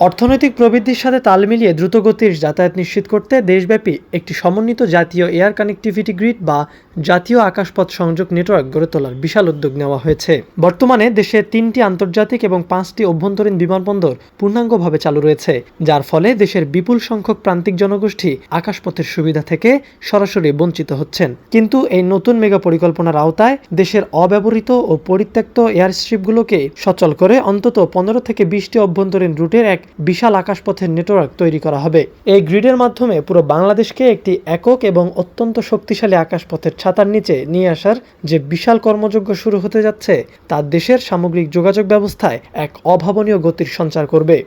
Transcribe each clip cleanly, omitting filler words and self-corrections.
অর্থনৈতিক প্রবৃদ্ধির সাথে তাল মিলিয়ে দ্রুতগতির যাতায়াত নিশ্চিত করতে দেশব্যাপী একটি সমন্বিত জাতীয় এয়ার কানেক্টিভিটি গ্রিড বা জাতীয় আকাশপথ সংযোগ নেটওয়ার্ক গড়ে তোলার বিশাল উদ্যোগ নেওয়া হয়েছে। বর্তমানে দেশে 3টি আন্তর্জাতিক এবং 5টি অভ্যন্তরীণ বিমানবন্দর পূর্ণাঙ্গভাবে চালু রয়েছে, যার ফলে দেশের বিপুল সংখ্যক প্রান্তিক জনগোষ্ঠী আকাশপথের সুবিধা থেকে সরাসরি বঞ্চিত হচ্ছেন। কিন্তু এই নতুন মেগা পরিকল্পনার আওতায় দেশের অব্যবহৃত ও পরিত্যক্ত এয়ারস্ট্রিপগুলোকে সচল করে অন্তত 15 থেকে 20টি অভ্যন্তরীণ রুটের এক বিশাল আকাশপথের নেটওয়ার্ক তৈরি করা হবে। এই গ্রিডের মাধ্যমে পুরো বাংলাদেশকে একটি একক এবং অত্যন্ত শক্তিশালী আকাশপথের ছাতার নিচে নিয়ে আসার যে বিশাল কর্মযজ্ঞ শুরু হতে যাচ্ছে, তা দেশের সামগ্রিক যোগাযোগ ব্যবস্থায় এক অভাবনীয় গতির সঞ্চার করবে।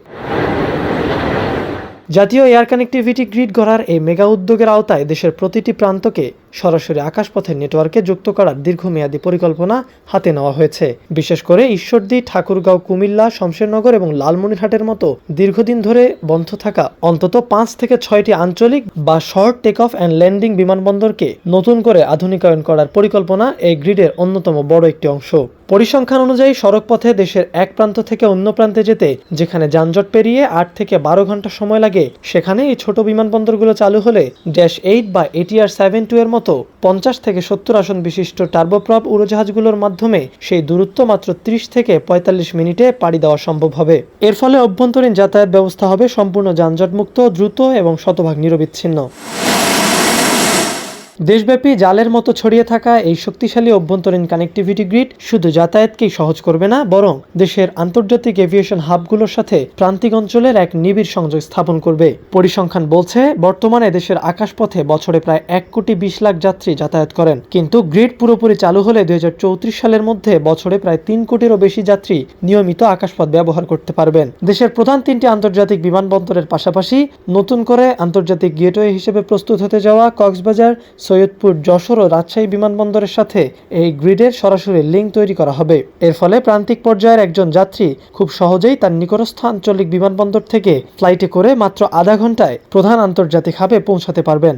জাতীয় এয়ার কানেক্টিভিটি গ্রিড গড়ার এই মেগা উদ্যোগের আওতায় দেশের প্রতিটি প্রান্তকে সরাসরি আকাশপথের নেটওয়ার্কে যুক্ত করার দীর্ঘমেয়াদী পরিকল্পনা হাতে নেওয়া হয়েছে। বিশেষ করে ঈশ্বরদী, ঠাকুরগাঁও, কুমিল্লা, শমশেরনগর এবং লালমনিরহাটের মতো দীর্ঘদিন ধরে বন্ধ থাকা অন্তত 5 থেকে 6টি আঞ্চলিক বা short take off and landing বিমানবন্দরকে নতুন করে আধুনিকায়ন করার পরিকল্পনা এই গ্রিডের অন্যতম বড় একটি অংশ। পরিসংখ্যান অনুযায়ী সড়কপথে দেশের এক প্রান্ত থেকে অন্য প্রান্তে যেতে যেখানে যানজট পেরিয়ে 8 থেকে 12 ঘন্টা সময় লাগে, সেখানে এই ছোট বিমানবন্দরগুলো চালু হলে -8 বা ATR 72 এর মতো 50 থেকে 70 আসন বিশিষ্ট টার্বোপ্রপ উড়োজাহাজগুলোর মাধ্যমে সেই দূরত্ব মাত্র 30 থেকে 45 মিনিটে পাড়ি দেওয়া সম্ভব হবে। এর ফলে অভ্যন্তরীণ যাতায়াত ব্যবস্থা হবে সম্পূর্ণ যানজটমুক্ত, দ্রুত এবং শতভাগ নিরবিচ্ছিন্ন। দেশব্যাপী জালের মতো ছড়িয়ে থাকা এই শক্তিশালী অভ্যন্তরীণ কানেক্টিভিটি গ্রিড শুধু যাতায়াতকেই সহজ করবে না, বরং দেশের আন্তর্জাতিক এভিয়েশন হাবগুলোর সাথে প্রান্তিক অঞ্চলের এক নিবিড় সংযোগ স্থাপন করবে। পরিসংখ্যান বলছে বর্তমানে দেশের আকাশপথে বছরে প্রায় 1,20,00,000 যাত্রী যাতায়াত করেন, কিন্তু গ্রিড পুরোপুরি চালু হলে 2034 সালের মধ্যে বছরে প্রায় 3 কোটিরও বেশি যাত্রী নিয়মিত আকাশপথ ব্যবহার করতে পারবেন। দেশের প্রধান 3টি আন্তর্জাতিক বিমানবন্দরের পাশাপাশি নতুন করে আন্তর্জাতিক গেটওয়ে হিসেবে প্রস্তুত হতে যাওয়া কক্সবাজার, সৈয়দপুর, যশোর ও রাজশাহী বিমানবন্দরের সাথে এই গ্রিডের সরাসরি লিঙ্ক তৈরি করা হবে। এর ফলে প্রান্তিক পর্যায়ের একজন যাত্রী খুব সহজেই তার নিকটস্থ আঞ্চলিক বিমানবন্দর থেকে ফ্লাইটে করে মাত্র আধা ঘন্টায় প্রধান আন্তর্জাতিক হাবে পৌঁছাতে পারবেন।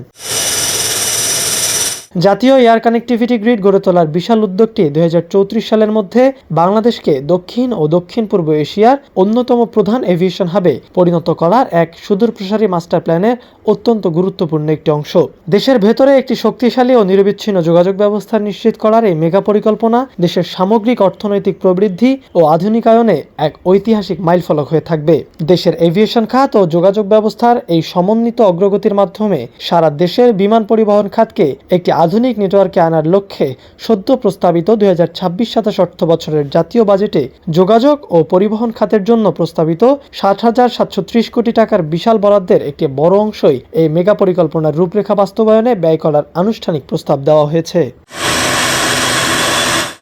জাতীয় এয়ার কানেক্টিভিটি গ্রিড গড়ে তোলার বিশাল উদ্যোগটি 2034 সালের মধ্যে বাংলাদেশকে দক্ষিণ ও দক্ষিণ পূর্ব এশিয়ার অন্যতম প্রধান এভিয়েশন হাবে পরিণত করার এক সুদূরপ্রসারী মাস্টার প্ল্যানের অত্যন্ত গুরুত্বপূর্ণ একটি অংশ। দেশের ভেতরে একটি শক্তিশালী ও নিরবিচ্ছিন্ন যোগাযোগ ব্যবস্থা নিশ্চিত করার এই মেগা পরিকল্পনা দেশের সামগ্রিক অর্থনৈতিক প্রবৃদ্ধি ও আধুনিকায়নে এক ঐতিহাসিক মাইলফলক হয়ে থাকবে। দেশের এভিয়েশন খাত ও যোগাযোগ ব্যবস্থার এই সমন্বিত অগ্রগতির মাধ্যমে সারা দেশের বিমান পরিবহন খাতকে একটি আধুনিক নেটওয়ার্কে আনার লক্ষ্যে সদ্য প্রস্তাবিত 2026-27 অর্থ বছরের জাতীয় বাজেটে যোগাযোগ ও পরিবহন খাতের জন্য প্রস্তাবিত 60,730 কোটি টাকার বিশাল বরাদ্দের একটি বড় অংশই এই মেগা পরিকল্পনার রূপরেখা বাস্তবায়নে ব্যয় করার আনুষ্ঠানিক প্রস্তাব দেওয়া হয়েছে।